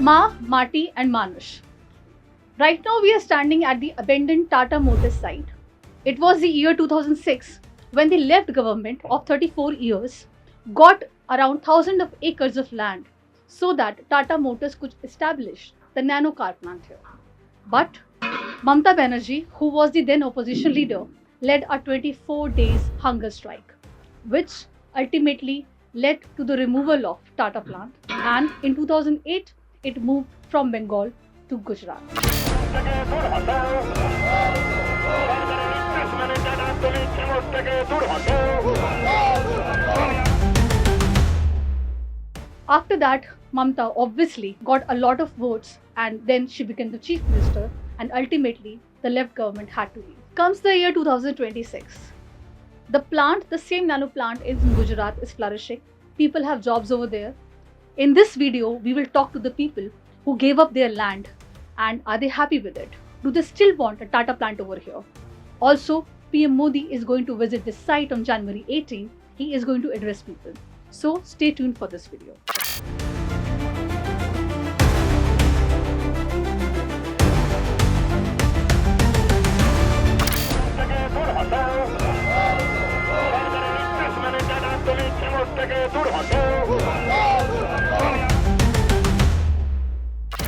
Ma, Marty, and Manush. Right now, we are standing at the abandoned Tata Motors site. It was the year 2006 when the left government of 34 years got around thousands of acres of land so that Tata Motors could establish the nano car plant here. But Mamata Banerjee, who was the then opposition leader, led a 24 days hunger strike, which ultimately led to the removal of Tata plant, and in 2008 it moved from Bengal to Gujarat. After that, Mamata obviously got a lot of votes and then she became the chief minister, and ultimately the left government had to leave. Comes the year 2026. The plant, the same nano plant in Gujarat is flourishing. People have jobs over there. In this video, we will talk to the people who gave up their land, and are they happy with it? Do they still want a Tata plant over here? Also, PM Modi is going to visit this site on January 18. He is going to address people. So stay tuned for this video.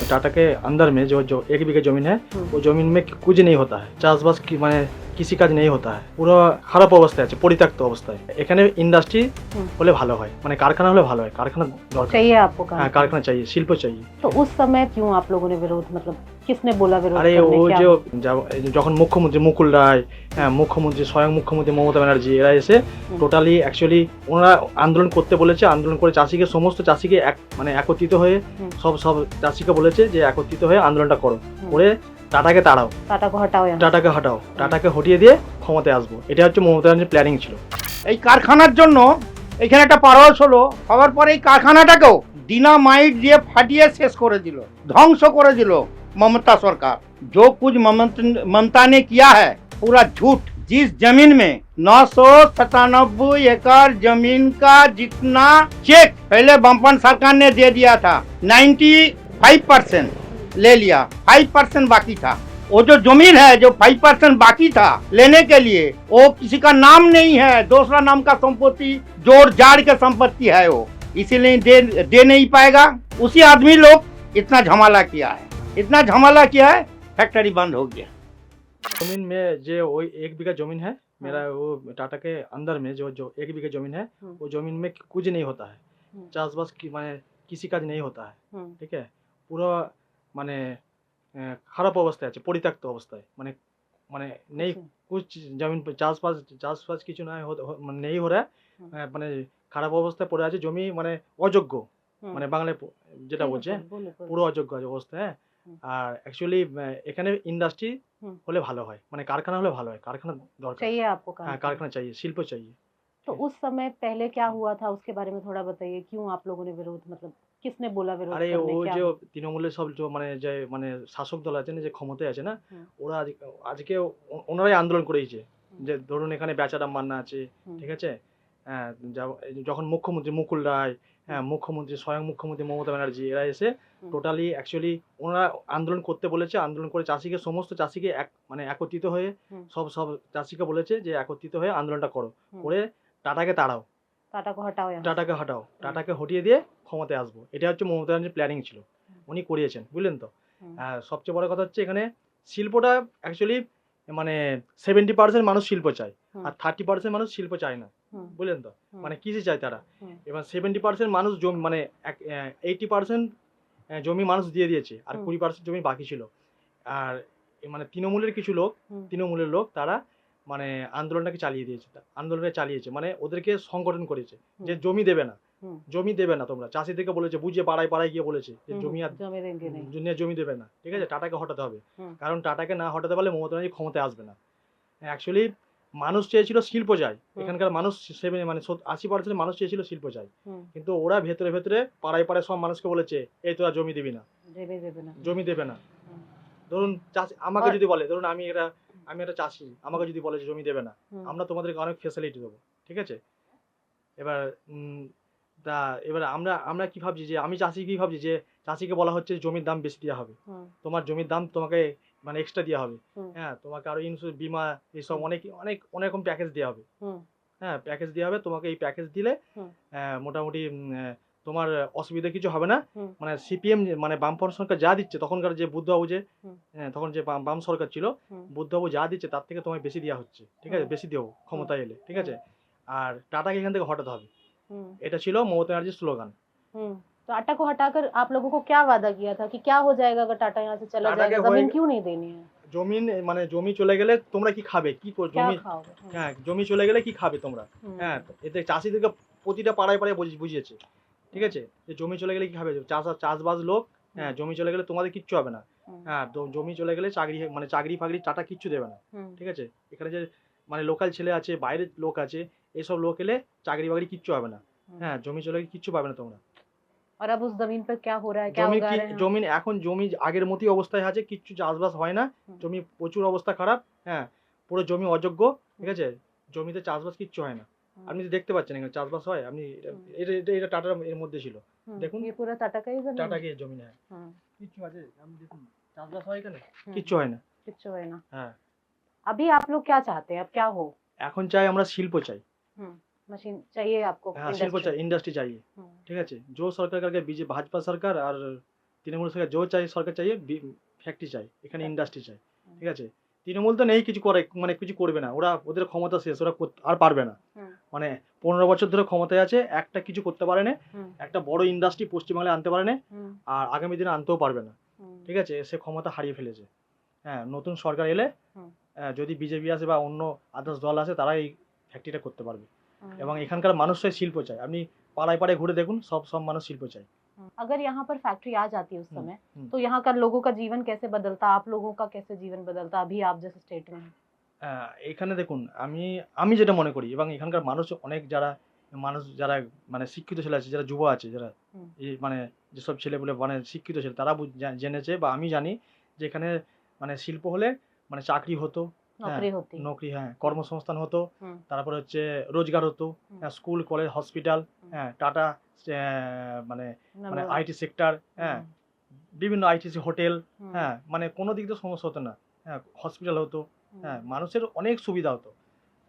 Tata के अंदर में जो 1 बीघा जमीन है वो जमीन में कुछ नहीं होता है, চাষবাস की মানে কৃষি কাজ নেই হতা হয়, পুরো খারাপ অবস্থায় আছে, পরিত্যক্ত অবস্থায়। এখানে ইন্ডাস্ট্রি হলে ভালো হয়, মানে কারখানা হলে ভালো হয়, কারখানা দরকার चाहिए आपको काम। হ্যাঁ কারখানা चाहिए, শিল্প चाहिए। तो उस समय क्यों आप लोगों ने विरोध, मतलब किसने बोला विरोध আরে करने? ও क्या যখন মুখ্যমন্ত্রী মুকুল রায়, হ্যাঁ মুখ্যমন্ত্রী স্বয়ং মুখ্যমন্ত্রী মমতা ব্যানার্জি এরা এসে টোটালি অ্যাকচুয়ালি ওনারা আন্দোলন করতে বলেছে, আন্দোলন করে চাষিকে সমস্ত চাষিকে মানে একত্রিত হয়ে সব চাষিকে বলেছে যে একত্রিত হয়ে আন্দোলনটা করো, করে টাটাকে তাড়াও, टाटा को हटाओ यहाँ से। টাটাকে হটাও, টাটাকে হটিয়ে দিয়ে ক্ষমতায় আসবো, এটা হচ্ছে মমতা ব্যানার্জির প্ল্যানিং ছিল। এই কারখানার জন্য এখানে একটা পারস হলো, হওয়ার পরে এই কারখানাটাকেও ডিনামাইট দিয়ে ফাটিয়ে শেষ করে দিল, ধ্বংস করে দিল ममता सरकार। जो कुछ ममता ने किया है पूरा झूठ। जिस जमीन में 997 एकड़ जमीन का जितना चेक पहले बम्पन सरकार ने दे दिया था, 95% ले लिया, 5% बाकी था। वो जो जमीन है जो 5% बाकी था लेने के लिए, वो किसी का नाम नहीं है, दूसरा नाम का संपत्ति जोड़ जाड़ के संपत्ति है वो, इसीलिए दे नहीं पाएगा। उसी आदमी लोग इतना झमाला किया है, इतना झमाला किया है, फैक्ट्री बंद हो गया। जमीन में जो वही 1 बीघा जमीन है मेरा, वो टाटा के अंदर में जो 1 बीघा जमीन है वो जमीन में कुछ नहीं होता है, চাষবাস की মানে কৃষি কাজ নেই হতা है, ঠিক है, পুরো মানে খারাপ অবস্থায় আছে, পরিত্যক্ত অবস্থায়, মানে মানে নেই कुछ जमीन पे চাষবাস কিছু না মানে নেই हो रहा है, মানে খারাপ অবস্থায় পড়ে আছে জমি, মানে অযোগ্য, মানে বাংলায় যেটা বলছে পুরো অযোগ্য অবস্থা। হ্যাঁ, আর অ্যাকচুয়ালি এখানে ইন্ডাস্ট্রি হলে ভালো হয়, মানে কারখানা হলে ভালো হয়, কারখানা দরকার चाहिए आपको काम। হ্যাঁ কারখানা चाहिए, শিল্প चाहिए। तो उस समय पहले क्या हुआ था उसके बारे में थोड़ा बताइए, क्यों आप लोगों ने विरोध, मतलब किसने बोला विरोध আরে करने? ও क्या যে তৃণমূলের সব যে মানে শাসক দল আছে না, যে ক্ষমতায় আছে না, ওরা আজকে ওনারাই আন্দোলন করেছে, যে ধরুন এখানে বেচারাম মান্না আছে, ঠিক আছে, হ্যাঁ যখন মুখ্যমন্ত্রী মুকুল রায়, হ্যাঁ মুখ্যমন্ত্রী স্বয়ং মুখ্যমন্ত্রী মমতা ব্যানার্জি এরা এসে টোটালি অ্যাকচুয়ালি ওনারা আন্দোলন করতে বলেছে, আন্দোলন করে চাষিকে সমস্ত চাষিকে মানে একত্রিত হয়ে সব চাষিকে বলেছে যে একত্রিত হয়ে আন্দোলনটা করো, করে টাটাকে তাড়াও, टाटा को हटाओ यहाँ से। টাটাকে হটাও, টাটাকে হটিয়ে দিয়ে ক্ষমতায় আসবো, এটা হচ্ছে মমতা ব্যানার্জির প্ল্যানিং ছিল, উনি করিয়েছেন, বুঝলেন তো। সবচেয়ে বড় কথা হচ্ছে এখানে শিল্পটা অ্যাকচুয়ালি মানে 70% মানুষ শিল্প চায়, আর 30% মানুষ শিল্প চায় না, বুঝলেন তো, মানে কৃষি চায় তারা। এবার 70% মানুষ জমি মানে 80% জমি মানুষ দিয়ে দিয়েছে, আর 20% জমি বাকি ছিল। আর মানে তৃণমূলের লোক তারা মানে আন্দোলনটাকে চালিয়েছে, মানে ওদেরকে সংগঠন করেছে যে জমি দেবে না তোমরা, চাষিদেরকে বলেছে, বুঝিয়ে পাড়ায় গিয়ে বলেছে যে জমি দেবে না, ঠিক আছে, টাটাকে হটাতে হবে, কারণ টাটাকে না হটাতে পারলে মমতা ব্যানার্জি ক্ষমতায় আসবে না। অ্যাকচুয়ালি মানুষ চেয়েছিল শিল্প চাই, এখানকার মানুষ মানে 80% মানুষ চেয়েছিল শিল্প চাই, কিন্তু ওরা ভেতরে পাড়ায় সব মানুষকে বলেছে এই তোরা জমি দেবে না। ধরুন আমাকে যদি বলে, ধরুন আমি একটা চাষি, আমাকে যদি বলে যে জমি দেবে না, আমরা তোমাদেরকে অনেক ফ্যাসিলিটি দেবো, ঠিক আছে। এবার আমরা কি ভাবছি যে আমি চাষি কি ভাবছি যে চাষিকে বলা হচ্ছে জমির দাম বেশি দেওয়া হবে, হুম, তোমার জমির দাম তোমাকে মানে এক্সট্রা দেওয়া হবে, হুম, হ্যাঁ তোমাকে আরো ইন্স্যুরেন্স বিমা এইসব হুম। অনেক অনেক অনেক রকম প্যাকেজ দেওয়া হবে, হুম, হ্যাঁ প্যাকেজ দেওয়া হবে, তোমাকে এই প্যাকেজ দিলে হুম, মোটামুটি তোমার অসুবিধা কিছু হবে না। হুম, মানে সিপিএম মানে বামফ্রন্ট সরকার যা দিচ্ছে তখনকার যে বুদ্ধবাবু যে হুম, তখন যে বাম সরকার ছিল, হুম, বুদ্ধবাবু যা দিচ্ছে তার থেকে তোমায় বেশি দেওয়া হচ্ছে, ঠিক আছে, হুম, বেশি দেবো ক্ষমতায় এলে, ঠিক হুম, আছে। আর টাটাকে এখান থেকে হটাতে হবে, হুম, এটা ছিল মমতা ব্যানার্জির স্লোগান। হুম। तो टाटा को हटाकर आप लोगों को क्या वादा किया था कि क्या हो जाएगा अगर टाटा यहाँ से चला টাটাকে जाएगा, হয়ে जमीन क्यों नहीं देनी है, জমিন মানে জমি চলে গেলে তোমরা কি খাবে, কি क्या জমি, खाओगे? হ্যাঁ জমি চলে গেলে কি খাবে তোমরা, হুম, হ্যাঁ এতে চাষিদেরকে প্রতিটা পাড়ায় পাড়ায় বুঝিয়েছে, ঠিক আছে, যে জমি চলে গেলে কি খাবে, চাষবাস লোক, হ্যাঁ জমি চলে গেলে তোমাদের কিচ্ছু হবে না, হুম, হ্যাঁ তো জমি চলে গেলে চাকরি মানে চাকরি ফাকরি টাটা কিচ্ছু দেবে না, হুম, ঠিক আছে। এখানে যে মানে লোকাল ছেলে আছে, বাইরের লোক আছে, এসব লোক এলে চাকরি বাকরি কিচ্ছু হবে না, হুম। হ্যাঁ জমি চলে গেলে কিচ্ছু পাবে না তোমরা। और अब उस जमीन पर क्या हो रहा है, क्या জমি उगा কি रहे हैं आप? জমি এখন জমি আগের মতোই অবস্থায় আছে, কিচ্ছু চাষবাস হয় না, হুম। জমি প্রচুর অবস্থা খারাপ, হ্যাঁ পুরো জমি অযোগ্য, ঠিক আছে, জমিতে চাষবাস কিচ্ছু হয় না। আপনি তো দেখতে পাচ্ছেন এখানে চাষবাস হয়, আপনি এটা টাটার এর মধ্যে ছিল, দেখুন ये पूरा टाटा का ही जमीन টাটা है? কি জমি নেয়, हाँ, কিচ্ছু আছে আপনি দেখুন চাষবাস হয় এখানে, হুম, কিচ্ছু হয় না, किच्छु है ना। হ্যাঁ। अभी आप लोग क्या चाहते हैं, अब क्या हो? এখন চাই আমরা শিল্প চাই, मशीन चाहिए आपको, হ্যাঁ শিল্প इंडस्ट्री? চাই, ইন্ডাস্ট্রি চাই, ঠিক আছে। जो सरकार करके बीजेपी भाजपा सरकार আর তৃণমূল সরকার जो চাই সরকার চাই, ফ্যাক্টরি চাই, এখানে ইন্ডাস্ট্রি চাই, ঠিক আছে। তৃণমূল তো নেই কিছু করে, মানে কিছু করবে না, ওরা ওদের ক্ষমতা শেষ, ওরা আর পারবে না, মানে 15 বছর ধরে ক্ষমতায় আছে, একটা কিছু করতে পারে না, একটা বড় ইন্ডাস্ট্রি পশ্চিমবাংলায় আনতে পারে না, আর আগামী দিনে আনতেও পারবে না, ঠিক আছে, সে ক্ষমতা হারিয়ে ফেলেছে। হ্যাঁ নতুন সরকার এলে যদি বিজেপি আসে বা অন্য আদার্স দল আসে, তারা এই ফ্যাক্টরিটা করতে পারবে, এবং এখানকার মানুষরাই শিল্প চায়। আপনি পাড়ায় পাড়ায় ঘুরে দেখুন, সব সব মানুষ শিল্প চায়। अगर यहाँ पर फैक्ट्री आ जाती उस हम्म, समय, हम्म। तो यहाँ का लोगों का जीवन कैसे बदलता, आप लोगों का कैसे जीवन बदलता अभी आप जैसे स्टेट में हैं? এখানে দেখুন আমি আমি যেটা মনে করি, এবং এখানকার মানুষ অনেক যারা মানে শিক্ষিত ছেলে আছে, যারা যুব আছে, যারা হুম। এই মানে যেসব ছেলেগুলো মানে শিক্ষিত ছেলে, তারা জেনেছে বা আমি জানি যে এখানে মানে শিল্প হলে মানে চাকরি হতো, नौकरी होती। নকরি, হ্যাঁ কর্মসংস্থান হতো, হুম, তারপরে হচ্ছে রোজগার হতো, হুম। স্কুল কলেজ হসপিটাল, হ্যাঁ টাটা মানে মানে नंबर- আইটি সেক্টর, হ্যাঁ হুম, বিভিন্ন আইটিসি হোটেল, হুম, হ্যাঁ মানে কোনো দিক দিয়ে সমস্যা হতো না, হ্যাঁ হসপিটাল হতো, হুম, হ্যাঁ মানুষের অনেক সুবিধা হতো,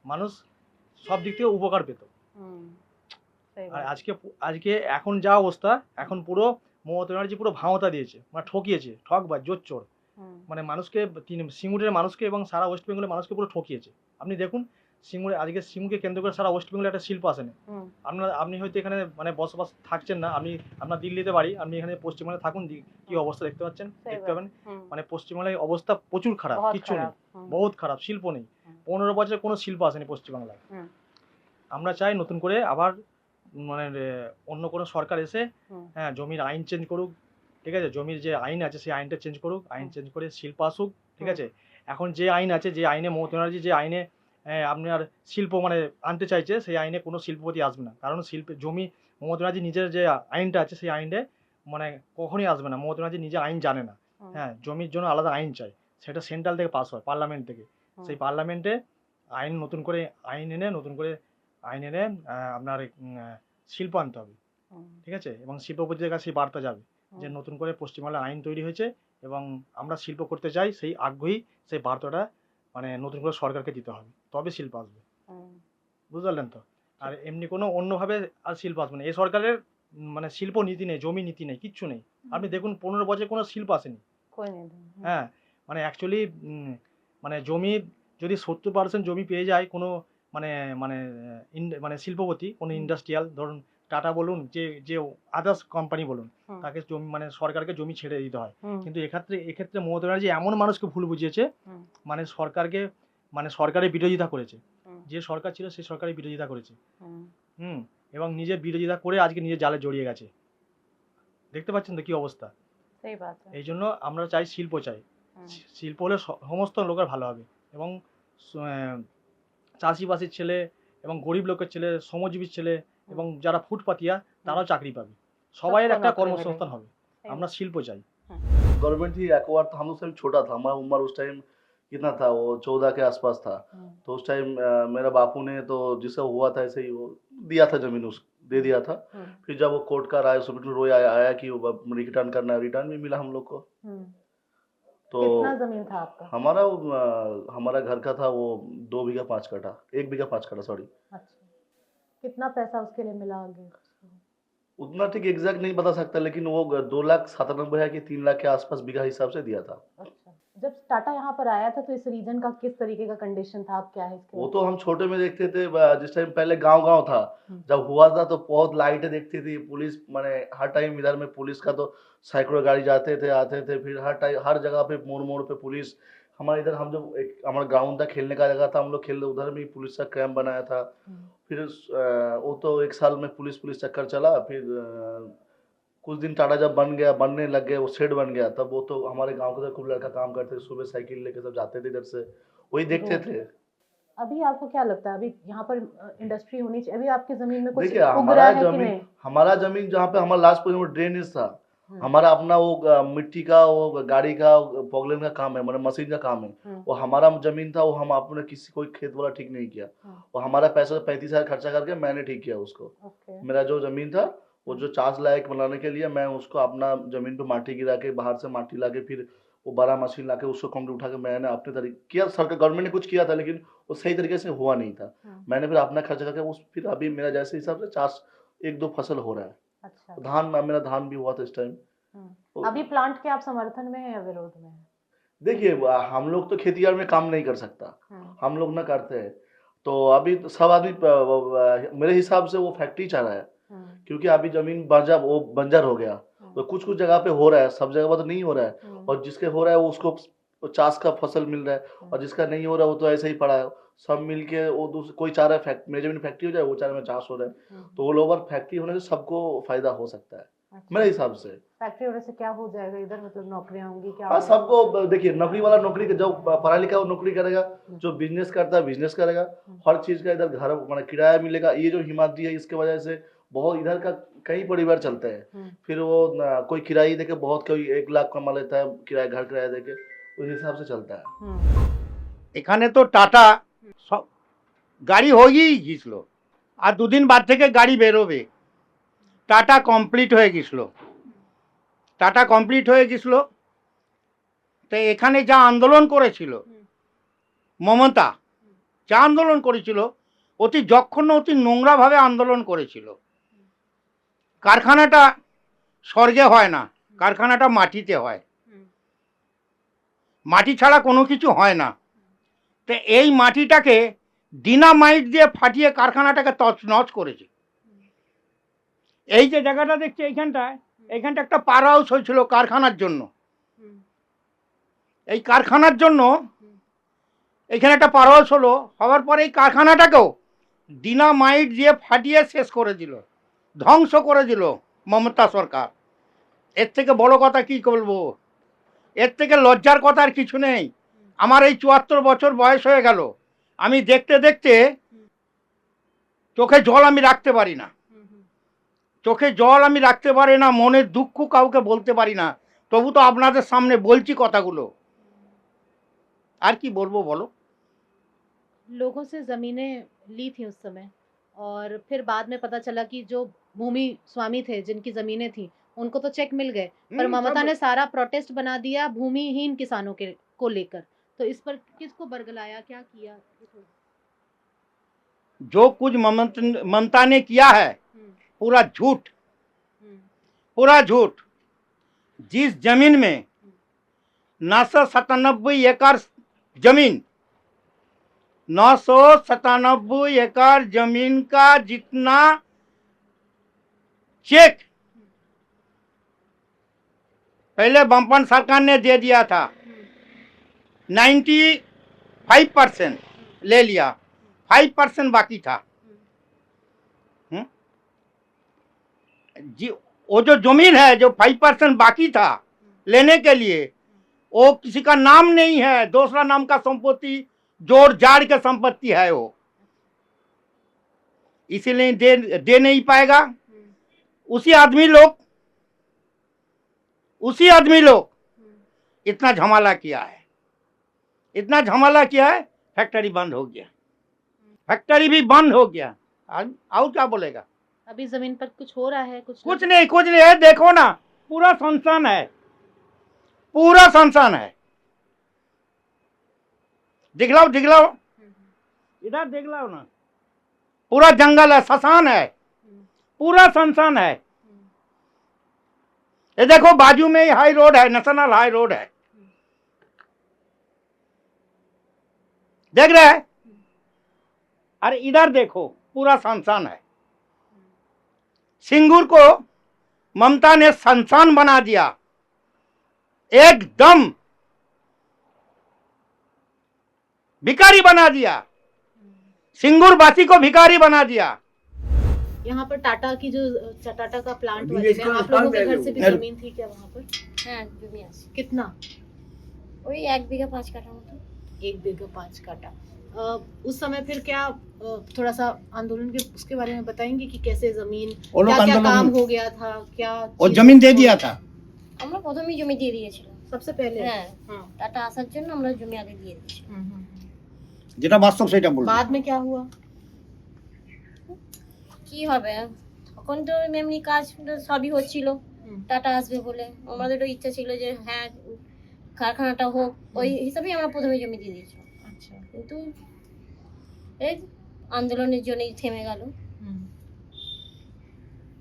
মানুষ সব দিক থেকে উপকার পেত। হুম, सही আর बात। আজকে এখন যা অবস্থা, এখন পুরো মমতা ব্যানার্জি পুরো ভাঁওতা দিয়েছে, মানে ঠকিয়েছে, ঠকবাজ জোচ্চোর, হুম, মানে মানুষকে সিঙ্গুরের মানুষকে এবং সারা ওয়েস্ট বেঙ্গলের মানুষকে পুরো ঠকিয়েছে। আপনি দেখুন আজকে সিঙ্গুকে কেন্দ্র করে সারা ওয়েস্ট বেঙ্গলে একটা শিল্প আসেনি। হুম, আপনি হয়তো এখানে মানে বসবাস থাকছেন না, আপনি আপনার দিল্লিতে বাড়ি, আপনি এখানে পশ্চিমবঙ্গে থাকুন, কি অবস্থা দেখতে পাচ্ছেন, सही দেখতে बात। পাবেন, হুম, মানে পশ্চিমবাংলায় অবস্থা প্রচুর খারাপ, बहुत কিচ্ছু নেই, खराब। হুম, বহুত খারাপ, শিল্প নেই, হুম। 15 বছরে কোনো শিল্প আসেনি পশ্চিমবাংলায়। হুম, আমরা চাই নতুন করে আবার মানে অন্য কোনো সরকার এসে হুম, হ্যাঁ জমির আইন চেঞ্জ করুক, ঠিক আছে, জমির যে আইন আছে সেই আইনটা চেঞ্জ করুক, আইন চেঞ্জ করে শিল্প আসুক, ঠিক আছে। এখন যে আইন আছে, যে আইনে মমতা ব্যানার্জি যে আইনে আপনার শিল্প মানে আনতে চাইছে, সেই আইনে কোনো শিল্পপতি আসবে না, কারণ জমি মমতা ব্যানার্জি নিজের যে আইনটা আছে সেই আইনে মানে কখনোই আসবে না। মমতা ব্যানার্জি নিজে আইন জানে না, হুম, হ্যাঁ জমির জন্য আলাদা আইন চাই, সেটা সেন্ট্রাল থেকে পাস হয়, পার্লামেন্ট থেকে, সেই পার্লামেন্টে আইন নতুন করে আইন এনে আপনার শিল্প আনতে হবে, হুম, ঠিক আছে, এবং শিল্পপতিদের কাছে সেই বার্তা যাবে যে হুম, নতুন করে পশ্চিমবাংলায় আইন তৈরি হয়েছে এবং আমরা শিল্প করতে চাই, সেই আগ্রহী সেই বার্তাটা মানে নতুন করে সরকারকে দিতে হবে, তবে শিল্প আসবে, হুম, বুঝতে পারলেন তো। আর এমনি কোনো অন্যভাবে আর শিল্প আসবে না, এই সরকারের মানে শিল্প নীতি নেই, জমি নীতি নেই, কিচ্ছু নেই। আপনি দেখুন 15 বছরে কোনো শিল্প আসেনি, कोई नहीं था। হ্যাঁ মানে অ্যাকচুয়ালি মানে জমি যদি 70% জমি পেয়ে যায় কোনো মানে মানে মানে শিল্পপতি, কোনো ইন্ডাস্ট্রিয়াল, ধরুন টাটা বলুন, যে যে আদার্স কোম্পানি বলুন, হুম, তাকে জমি মানে সরকারকে জমি ছেড়ে দিতে হয়। হুম, কিন্তু এক্ষেত্রে মমতা ব্যানার্জি এমন মানুষকে ভুল বুঝিয়েছে, হুম, মানে সরকারকে মানে সরকারের বিরোধিতা করেছে, হুম, যে সরকার ছিল সেই সরকারের বিরোধিতা করেছে, হুম, এবং নিজের বিরোধিতা করে আজকে নিজের জালে জড়িয়ে গেছে, দেখতে পাচ্ছেন তো কি অবস্থা। सही बात है। এই জন্য আমরা চাই শিল্প চাই, হুম, শিল্প হলে সমস্ত লোকের ভালো হবে, এবং চাষিবাসীর ছেলে এবং গরিব লোকের ছেলে, শ্রমজীবীর ছেলে এবং যারা ফুটপাতিয়া তারাও চাকরি পাবে, সবাইয়ের सबको একটা नौकरी কর্মসংস্থান मिलेगी। হবে। सही আমরা बात। শিল্প চাই। गवर्नमेंट ही एक्वायर था, हम लोग टाइम छोटा था, हमारा उम्र उस टाइम कितना था, वो 14 के आसपास था। हम्म, तो उस टाइम मेरा बापू ने तो जिसे हुआ था ऐसे ही वो दिया था जमीन उस दे दिया था। फिर जब वो कोर्ट का राय सुप्रीम कोर्ट आया कि रिटर्न करना है, रिटर्न भी मिला हम लोग को। तो कितना जमीन था आपका? हमारा घर का था वो 2 बीघा 5 कट्ठा, 1 बीघा 5 कट्ठा, सॉरी। अच्छा, कितना पैसा उसके लिए मिला आगे? उतना ठीक एग्जैक्ट नहीं बता सकता, लेकिन वो 2,97,000 है कि 3 लाख के आसपास बीघा हिसाब से दिया था। अच्छा, जब टाटा यहाँ पर आया था तो इस रीजन का किस तरीके का कंडीशन था, आप क्या है इसके वो तो हम छोटे में देखते थे, जिस टाइम पहले गांव था, जब हुआ था तो बहुत लाइटें देखती थी पुलिस, माने हर टाइम इधर में पुलिस का तो सैकड़ों गाड़ी जाते थे आते थे, फिर हर टाइम हर जगह पे मोड़ मोड़ पे पुलिस। हमारे इधर हम जब एक हमारा ग्राउंड था, खेलने का जगह था, हम लोग खेल उधर में पुलिस का कैंप बनाया था। फिर वो तो 1 साल में पुलिस चक्कर चला। फिर कुछ दिन टाटा जब बनने लग गए, वो शेड बन गया, तब वो तो हमारे गांव के खूब लड़का काम करते थे, सुबह साइकिल लेके सब जाते थे इधर से, वही देखते थे। अभी आपको क्या लगता है, अभी यहाँ पर इंडस्ट्री होनी चाहिए? अभी आपकी जमीन में कुछ देखिए, उग रहा है कि नहीं? हमारा जमीन जहाँ पे हमारा लास्ट पोजीशन में ड्रेनेज था, हमारा अपना वो मिट्टी का, वो गाड़ी का पॉगलन का काम है, मतलब मशीन का काम है। वो हमारा जमीन था, वो हम अपने किसी कोई खेत वाला ठीक नहीं किया। वो हमारा पैसा 35,000 खर्चा करके मैंने ठीक किया उसको। मेरा जो जमीन था वो जो चार्ज लायक बनाने के लिए मैं उसको अपना जमीन पे माटी गिरा के, बाहर से माटी ला के, फिर वो बड़ा मशीन ला के उसको कंप्लीट उठा के मैंने अपने तरीके किया। सरकार गवर्नमेंट ने कुछ किया था, लेकिन वो सही तरीके से हुआ नहीं था। मैंने फिर अपना खर्चा करके उस, फिर अभी मेरा जैसे हिसाब से 1-2 फसल हो रहा है। अच्छा, मेरा धान भी हुआ था इस टाइम। अभी प्लांट के आप समर्थन में है या विरोध में है? देखिए, हम लोग तो खेती में काम नहीं कर सकता, हम लोग ना करते हैं। तो अभी तो सब आदमी मेरे हिसाब से वो फैक्ट्री चाह रहा है, क्योंकि अभी जमीन बंजर हो गया। तो कुछ जगह पे हो रहा है, सब जगह पर तो नहीं हो रहा है। और जिसके हो रहा है वो उसको 50 का फसल मिल रहा है, और जिसका नहीं हो रहा है वो तो ऐसे ही पड़ा है। सब मिलके वो कोई चाह रहा है मेरे जमीन फैक्ट्री हो जाए, वो चाह रहा है 50 हो रहा है। तो वो लोग फैक्ट्री होने से सबको फायदा हो सकता है। मेरे हिसाब से फैक्ट्री होने से क्या हो जाएगा इधर, मतलब नौकरियां होंगी क्या? हाँ, सबको देखिए, नौकरी वाला नौकरी, जो पढ़ा लिखा वो नौकरी करेगा, जो बिजनेस करता है बिजनेस करेगा, हर चीज का इधर घर मतलब किराया मिलेगा। ये जो हिमाद्री है, इसके वजह से बहुत इधर का कई परिवार चलते हैं। फिर वो कोई किराया देके, बहुत कोई 1 लाख कमा लेता है किराया, घर किराया देके, उस हिसाब से चलता है। এখানে তো টাটা সব গাড়ি হয়েই গেছিল, আর 2 দিন বাদ থেকে গাড়ি বেরোবে। টাটা কমপ্লিট হয়ে গেছিল, টাটা কমপ্লিট হয়ে গেছিল। তো এখানে যা আন্দোলন করেছিল মমতা, যা আন্দোলন করেছিল, অতি জঘন্য অতি নোংরাভাবে আন্দোলন করেছিল। কারখানাটা স্বর্গে হয় না, কারখানাটা মাটিতে হয়, মাটি ছাড়া কোনো কিছু হয় না। তো এই মাটিটাকে ডিনামাইট দিয়ে ফাটিয়ে কারখানাটাকে তছনছ করেছে। এই যে জায়গাটা দেখছি এইখানটা একটা পাওয়ার হাউস হয়েছিল কারখানার জন্য। এই কারখানার জন্য এখানে একটা পাওয়ার হাউস হলো, হওয়ার পরে এই কারখানাটাকেও ডিনামাইট দিয়ে ফাটিয়ে শেষ করে দিল, ধ্বংস করে দিল মমতা সরকার। এর থেকে বড় কথা কি বলবো, এর থেকে লজ্জার কথা আর কিছু নেই। আমার এই 74 বছর বয়স হয়ে গেল, আমি দেখতে দেখতে চোখে জল আমি রাখতে পারি না, চোখে জল আমি রাখতে পারি না, মনের দুঃখ কাউকে বলতে পারি না। তবু তো আপনাদের সামনে বলছি কথাগুলো, আর কি বলবো বলো। लोगों से ज़मीनें ली थी उस समय, और फिर बाद में पता चला कि जो भूमि स्वामी थे, जिनकी ज़मीनें थी, उनको तो चेक मिल गए, पर ममता ने सारा प्रोटेस्ट बना दिया भूमिहीन किसानों के को लेकर। तो इस पर किसको बरगलाया, क्या किया? जो कुछ ममता ने किया है पूरा झूठ, पूरा झूठ। जिस जमीन में 997 एकड़ जमीन, 997 एकड़ जमीन का जितना चेक पहले बम्पन सरकार ने दे दिया था, 95% ले लिया, 5% बाकी था। जी, वो जो जमीन है जो 5% बाकी था लेने के लिए, वो किसी का नाम नहीं है, दूसरा नाम का संपत्ति, जोड़ जाड़ के संपत्ति है वो, इसीलिए दे नहीं पाएगा। उसी आदमी लोग इतना झमाला किया है, इतना झमाला किया है, फैक्ट्री बंद हो गया, फैक्ट्री भी बंद हो गया। और क्या बोलेगा, अभी जमीन पर कुछ हो रहा है? कुछ नहीं है, देखो ना पूरा सुनसान है, पूरा सुनसान है। दिखलाओ इधर दिखलाओ ना, पूरा जंगल है, शसान है, पूरा सुनसान है। ये देखो बाजू में ही हाई रोड है, नेशनल हाई रोड है, देख रहे हैं? अरे इधर देखो पूरा सुनसान है। सिंगूर को ममता ने सुनसान बना दिया, एकदम भिखारी बना दिया, सिंगूर वासी को भिखारी बना दिया। यहाँ पर टाटा की जो टाटा का प्लांट वाले में आप लोगों के घर से भी जमीन थी क्या वहाँ पर? হ্যাঁ জমি আছে कितना? ওই 1 বিঘা 5 কাঠা মতো 1 बीघा 5 काटा। उस समय फिर क्या थोड़ा सा आंदोलन के उसके बारे में बताएंगे कि कैसे जमीन वो लोग क्या क्या आंदोलन- काम हो गया था, क्या और चीज़- जमीन दे दिया था। আমরা প্রথমেই জমি দিয়ে দিয়েছিলাম सबसे पहले? হ্যাঁ हाँ। টাটা আসার জন্য আমরা জমি আগে দিয়ে দিয়েছি যেটা বাস্তব সেটা বলবো। बाद में क्या हुआ? কি হবে তখন তো এমনি কাজ সবই হচ্ছিল টাটা আসবে বলে আমাদেরও ইচ্ছা ছিল যে হ্যাঁ কারখানাটা হোক, ওই হিসাবেই আমরা প্রথমে জমি দিয়ে দিয়েছি। अच्छा। কিন্তু এই আন্দোলনের জন্যই থেমে গেল।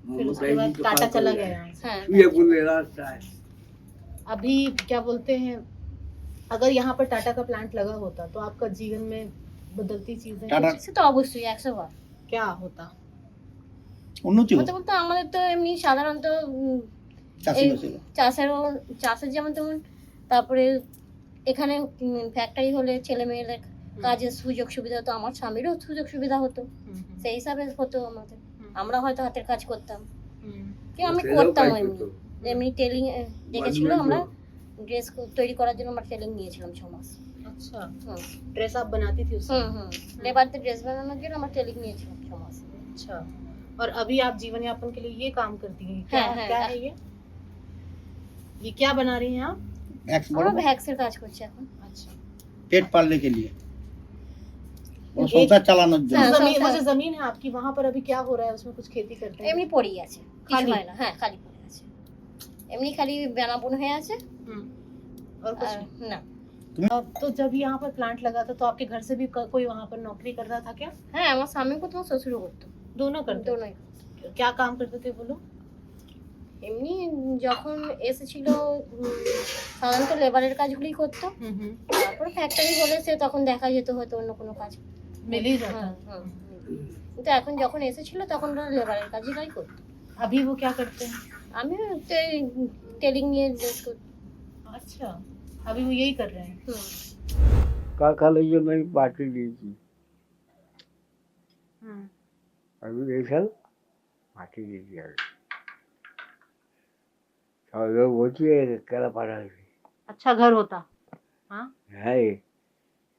फिर उसके बाद टाटा चला गया यहाँ से। হ্যাঁ अभी क्या बोलते हैं, अगर यहाँ पर टाटा का प्लांट लगा होता तो आपका जीवन में बदलती चीजें टाटा সে তো অবশ্যই 100 বার क्या होता? উন্নতি বলতে বলতে আমাদের তো এমনি সাধারণত চাষের যেমন তেমন, তারপরে এখানে ফ্যাক্টরি হলে ছেলে মেয়েদের কাজের সুযোগ সুবিধা হতো, আমার স্বামীরও সুযোগ সুবিধা হতো, সেই হিসাবে হতো আমাদের। আমরা হয়তো হাতের কাজ করতাম, কি আমি করতাম এমনি এমনি টেলিং দেখেছিল, আমরা ড্রেস তৈরি করার জন্য আমরা ট্রেনিং নিয়েছিলাম 6 মাস। अच्छा। হুম ड्रेस आप बनाती थी उसमें? লেবারদের ড্রেস বানানোর জন্য আমরা ট্রেনিং নিয়েছিলাম 6 মাস। अच्छा। और अभी आप जीवन यापन के लिए ये काम करती हैं? क्या हाँ, क्या हाँ। है ये क्या बना रही हैं आप? ভ্যাক্স আমরা বড় ভ্যাক্সের কাজ করছি এখন। अच्छा। पेट पालने के लिए और संसार चलाনোর वो জন্য। हाँ, जमीन वो संसार- जो जमीन है आपकी, वहाँ पर अभी क्या हो रहा है, उसमें कुछ खेती करते हैं? এমনি পড়েই আছে, কিছু খালি? হয় না। হ্যাঁ খালি পড়ে আছে, এমনি খালি বেনাবন হয়ে আছে। और कुछ আর नहीं? না तो जब यहाँ पर प्लांट लगा था तो आपके घर से भी कोई वहाँ पर नौकरी कर रहा था क्या? হ্যাঁ আমার স্বামী কোথাও শ্বশুরও করতো, दोनों करते? দোনোই। क्या काम करते थे बोलो? এমনি যখন এসেছিল সাধারণত লেবারের কাজগুলোই করতো, তারপর ফ্যাক্টরি হলে সে তখন দেখা যেত হয়তো অন্য কোনো কাজ। मिल ही जाता। হ্যাঁ, হ্যাঁ। কিন্তু এখন যখন এসেছিল তখন ওরা লেবারের কাজই করতো। अभी वो क्या करते हैं? আমি টেলিং নিয়ে ড্রেস করতাম। अच्छा, अभी वो यही कर रहे हैं। কাকালের জন্য আমি পার্টি দিয়েছি, আমি এই সাল পার্টি দিয়েছি। আর সবাই বলছি কেনা পাঠা হয়েছে। अच्छा घर होता। हाँ, হ্যাঁ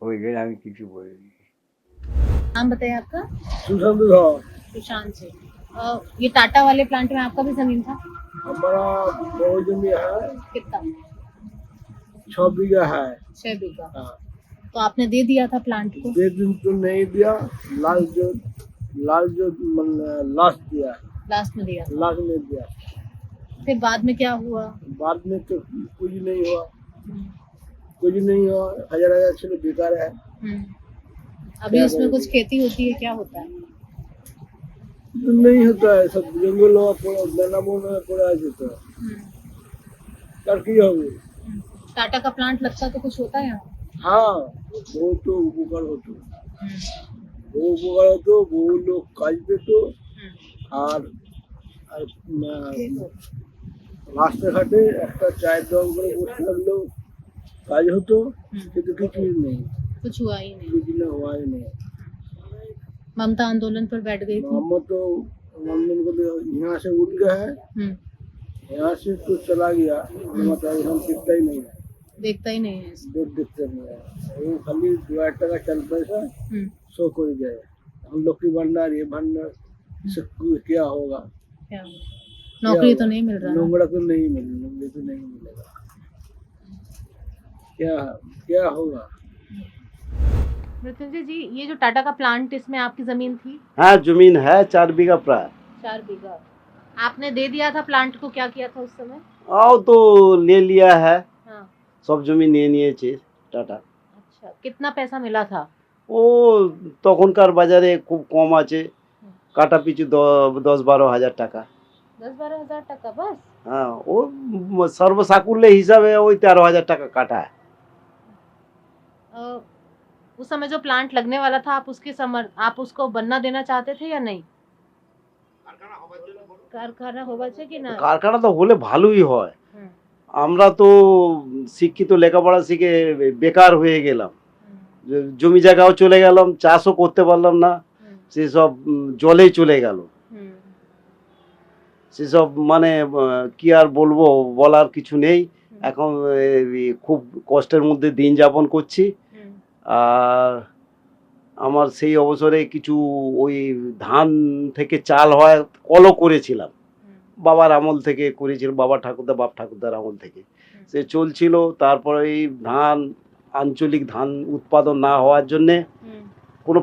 ওই জন্য আমি কিছু বলিনি। नाम बताइए आपका? সুশান্ত ধর सुशांत जी। ये टाटा वाले प्लांट में आपका भी जमीन था? हमारा बहुत जमी है, कितना? 6 बीघा है। 6 बीघा। हाँ। तो आपने दे दिया था प्लांट को? दे दिन तो नहीं दिया, लास्ट जो लास्ट दिया, लास्ट में दिया। लास्ट में दिया, फिर बाद में क्या हुआ? बाद में तो कुछ नहीं हुआ, कुछ नहीं हुआ। हजार चलो बेकार है। अभी उसमें कुछ खेती होती है, क्या होता है? तो नहीं होता है, सब जंगल हुआ पूरा बेना बोना पूरा आ जाता है। कर की होगी। टाटा का प्लांट लगता तो कुछ होता है यहाँ? हाँ वो तो উপকার হতো, বহু উপকার হতো, বহু লোক কাজ পেত। আর আর রাস্তাঘাটে একটা চায়ের দোকান করে বসে থাকলেও কাজ হতো, কিন্তু কিছুই নেই, कुछ हुआ ही नहीं। কিছু না হওয়াই নেই। ममता आंदोलन पर बैठ गई थी। हम तो मंदिर को यहाँ से उठ गया है, यहाँ से तो चला गया, मतलब हम दिखता ही नहीं है, देखता ही नहीं है इसको। दूर दिखते नहीं है। वो खाली 2 টাকা चल पैसा शो कर जाए। हम लोग की भंडार ये भंडार सब क्या होगा? क्या हुआ? नौकरी तो नहीं मिल रहा ना? नोंगड़ा तो नहीं मिलेगा, नौकरी तो नहीं मिलेगा, क्या क्या होगा? मृत्युंजय जी, ये जो टाटा का प्लांट, इसमें आपकी जमीन थी? हाँ जमीन है 4 बीघा प्राय। 4 बीघा आपने दे दिया था प्लांट को, क्या किया था उस समय? आओ तो ले लिया है, हाँ, সব জমি নিয়ে নিয়েছে টাটা। अच्छा, कितना पैसा मिला था? ও তখনকার বাজারে খুব কম আছে, কাটা পিছু 10-12 হাজার টাকা। 10-12 हजार टका बस? হ্যাঁ, ও সর্বসাকুল্য হিসাবে ওই 13,000 টাকা কাটা। अ, उस समय जो प्लांट लगने वाला था, आप उसको बनना देना चाहते थे या नहीं? कारखाना होगा चाहिए कि ना? কারখানা তো হলে ভালোই হয়। হুম, আমরা তো শিক্ষিত, লেখাপড়া শিখে বেকার হয়ে গেলাম, হুম, জমি জায়গাও চলে গেলাম, চাষও করতে পারলাম না, হুম, সেসব জলেই চলে গেল। হুম, সেসব মানে কি আর বলবো, বলার কিছু নেই। এখন খুব কষ্টের মধ্যে দিন যাপন করছি। হুম, আর আমার সেই অবসরে কিছু ওই ধান থেকে চাল হয় কলও করেছিলাম, হুম, বাবার আমল থেকে করেছিল, বাবা ঠাকুরদা বাপ ঠাকুরদার আমল থেকে সে চলছিল। তারপরে এই ধান, আঞ্চলিক ধান উৎপাদন না হওয়ার জন্যে, হুম, কোনো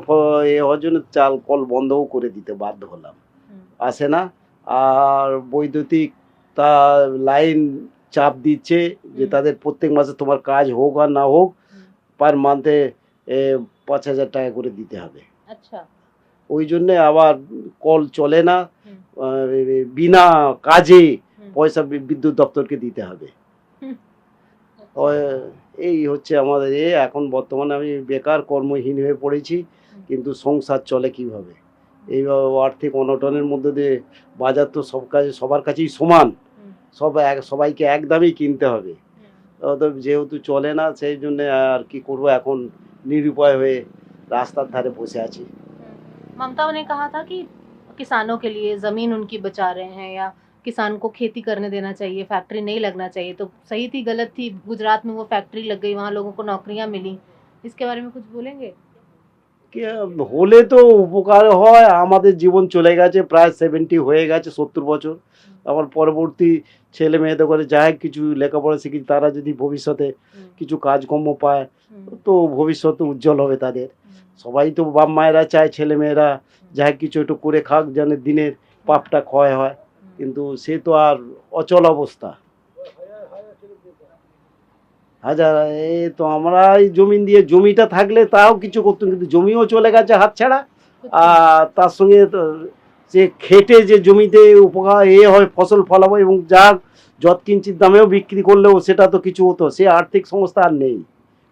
এ হওয়ার জন্য চাল কল বন্ধও করে দিতে বাধ্য হলাম, হুম, আসে না। আর বৈদ্যুতিক তা লাইন চাপ দিচ্ছে যে তাদের প্রত্যেক মাসে তোমার কাজ হোক আর না হোক পার মান্থে 5,000 টাকা করে দিতে হবে। अच्छा, ওই জন্যে আবার কল চলে না, হুম, বিনা কাজে হুম, পয়সা বিদ্যুৎ দপ্তরকে দিতে হবে। এই হচ্ছে আমাদের এখন বর্তমানে আমি বেকার কর্মহীন হয়ে পড়েছি, কিন্তু সংসার চলে কিভাবে? এইভাবে আর্থিক অনটনের মধ্যে দিয়ে বাজার তো সবার কাছেই সমান, হুম, সবাইকে এক দামেই কিনতে হবে। অতএব যেহেতু চলে না, সেই জন্য আর কি করব, এখন নিরুপায় হয়ে রাস্তার ধারে বসে আছি। ममता ने कहा था कि किसानों के लिए जमीन उनकी बचा रहे हैं, या किसान को खेती करने देना चाहिए, फैक्ट्री नहीं लगना चाहिए, तो सही थी गलत थी? गुजरात में वो फैक्ट्री लग गई, वहाँ लोगों को नौकरियां मिली, इसके बारे में कुछ बोलेंगे? হলে তো উপকার হয়। আমাদের জীবন চলে গেছে, প্রায় 70 হয়ে গেছে, 70 বছর। আমার পরবর্তী ছেলে মেয়েদের করে যাই কিছু লেখাপড়া শিখি, তারা যদি ভবিষ্যতে কিছু কাজকর্ম পায় তো ভবিষ্যৎ উজ্জ্বল হবে তাদের। সবাই তো বাপ মায়েরা চায় ছেলে মেয়েরা যাই কিছু একটু করে খাক, যেন দিনের পাপটা ক্ষয় হয়, কিন্তু সে তো আর অচল অবস্থা। হাজার এই তো আমরা এই জমিন দিয়ে, জমিটা থাকলে তাও কিছু করতাম, কিন্তু জমিও চলে গেছে হাতছাড়া। আর তার সঙ্গে তো সে খেটে যে জমিতে উপকার হয়, ফসল ফলাবো এবং যা যৎকিঞ্চিত দামেও বিক্রি করলেও সেটা তো কিছু হতো, সে আর্থিক সংস্থা আর নেই।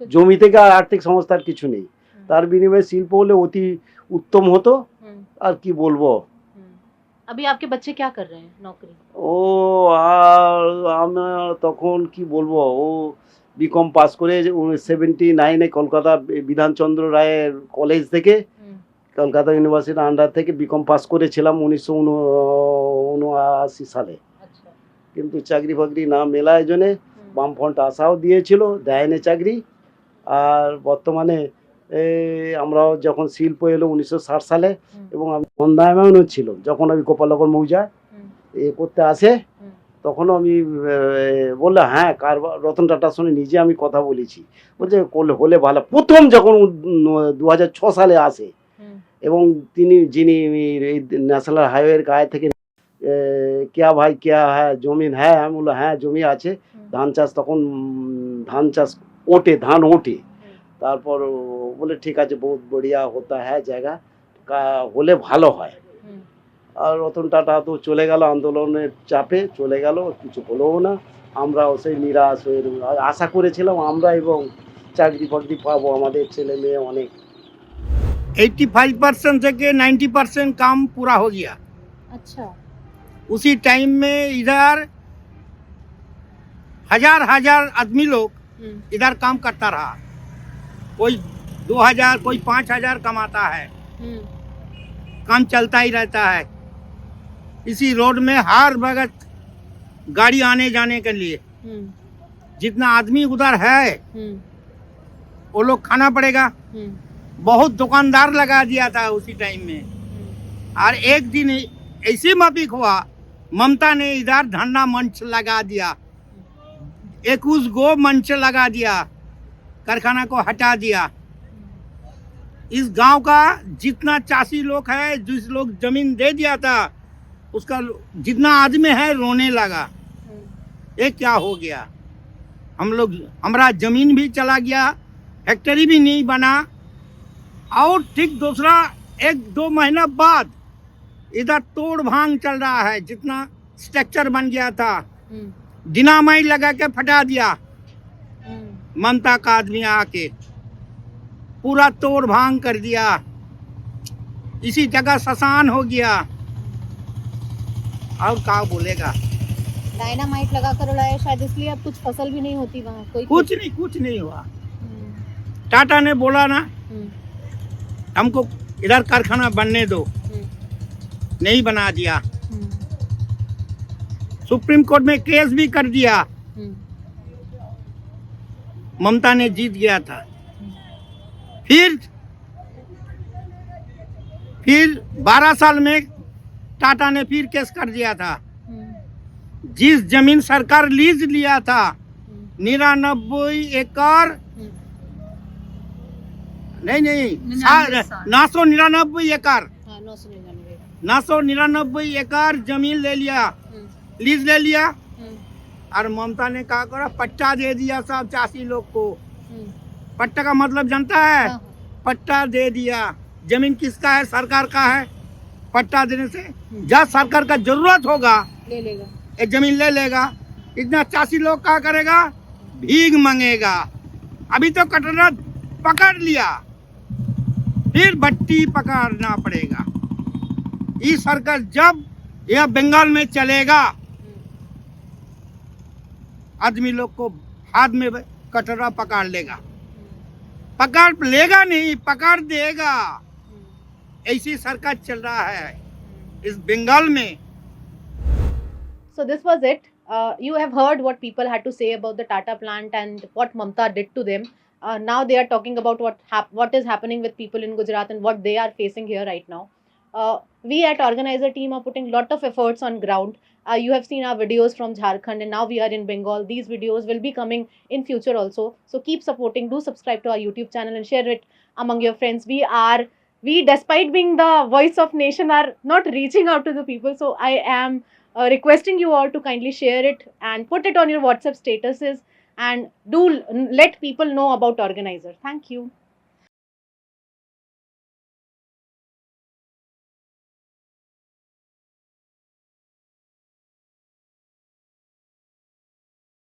জমি থেকে আর আর্থিক সংস্থার কিছু নেই। তার বিনিময়ে শিল্প হলে অতি উত্তম হতো। আর কি বলবো, अभी आपके बच्चे क्या कर रहे हैं नौकरी? ও আর আমরা তখন কি বলবো, ও বিকম পাস করে 79-এ কলকাতা বিধানচন্দ্র রায়ের কলেজ থেকে, কলকাতা ইউনিভার্সিটির আন্ডার থেকে বিকম পাস করেছিলাম 1979 সালে। अच्छा, কিন্তু চাকরি ফাকরি না মেলায় জন্যে বামফ্রন্ট আশাও দিয়েছিল, দেয়নি চাকরি। আর বর্তমানে আমরাও যখন শিল্প এলো 1960 সালে, এবং আমি বন্ধায়মানও ছিল যখন আমি গোপালনগর মৌজায় করতে আসে, তখনও আমি বললে হ্যাঁ, রতন টাটার সঙ্গে নিজে আমি কথা বলেছি, বলছে হলে ভালো। প্রথম যখন 2006 সালে আসে, এবং তিনি যিনি এই ন্যাশনাল হাইওয়ের গায়ে থেকে क्या भाई क्या है जमीन है, আমি বললো হ্যাঁ জমি আছে, ধান চাষ, তখন ধান চাষ ওঠে, ধান ওঠে। তারপর বলে ঠিক আছে, বহুত বড়িয়া হতা হ্যাঁ, জায়গা হলে ভালো হয়। আর রতন টাটা তো চলে গেল, আন্দোলনের চাপে চলে গেল, কিছু হলোও না। আমরাও সেই নিরাশ হয়ে আশা করেছিলাম আমরা এবং চাকরি বাকরি পাবো, আমাদের ছেলে মেয়ে অনেক। 85% থেকে 90% काम पूरा हो गया। अच्छा, उसी टाइम में इधर हजार आदमी लोग इधर काम करता रहा। कोई 2,000, कोई 5,000 कमाता है, काम चलता ही रहता है। इसी रोड में हर वक्त गाड़ी आने जाने के लिए, जितना आदमी उधर है वो लोग खाना पड़ेगा। बहुत दुकानदार लगा दिया था उसी टाइम में। और एक दिन ऐसे माफिक हुआ, ममता ने इधर धरना मंच लगा दिया, 21 गो मंच लगा दिया, कारखाना को हटा दिया। इस गांव का जितना चासी लोग है, जिस लोग जमीन दे दिया था, उसका जितना आदमी है रोने लगा, ये क्या हो गया। हम लोग हमारा जमीन भी चला गया, फैक्ट्री भी नहीं बना, और ठीक दूसरा 1-2 महीना बाद इधर तोड़ भांग चल रहा है। जितना स्ट्रक्चर बन गया था डिनामाइट लगा के फटा दिया ममता का आदमी आके, पूरा तोड़ भांग कर दिया। इसी जगह शसान हो गया, और क्या बोलेगा। डायनामाइट लगा कर उड़ाया शायद, इसलिए अब कुछ फसल भी नहीं होती वहाँ, कोई कुछ नहीं हुआ। टाटा ने बोला ना हमको इधर कारखाना बनने दो, नहीं बना दिया। सुप्रीम कोर्ट में केस भी कर दिया, ममता ने जीत गया था। फिर 12 साल में टाटा ने फिर केस कर दिया था। जिस जमीन सरकार लीज लिया था 99 एकड़, नहीं 999 एकड़, 999 एकड़ जमीन ले लिया, लीज ले लिया। और ममता ने क्या करा, पट्टा दे दिया सब चासी लोग को। पट्टा का मतलब जानता है? पट्टा दे दिया। जमीन किसका है? सरकार का है। पट्टा देने से जब सरकार का जरूरत होगा ले लेगा, एक जमीन ले लेगा। इतना चासी लोग क्या करेगा? भीख मांगेगा। अभी तो कटरा पकड़ लिया, फिर भट्टी पकड़ना पड़ेगा। ये सरकार जब यह बंगाल में चलेगा, आदमी लोग को हाथ में कटरा पकड़ लेगा। पकड़ लेगा नहीं, पकड़ देगा। ऐसी सरकार चल रहा है इस बंगाल में। So this was it. You have heard what people had to say about the Tata plant and what Mamta did to them. Now they are talking about what is happening with people in Gujarat and what they are facing here right now. We at organizer team are putting lot of efforts on ground. You have seen our videos from Jharkhand and now we are in Bengal. These videos will be coming in future also. So keep supporting. Do subscribe to our YouTube channel and share it among your friends. We despite being the voice of nation are not reaching out to the people. So I am requesting you all to kindly share it and put it on your WhatsApp statuses and do let people know about organizer. Thank you.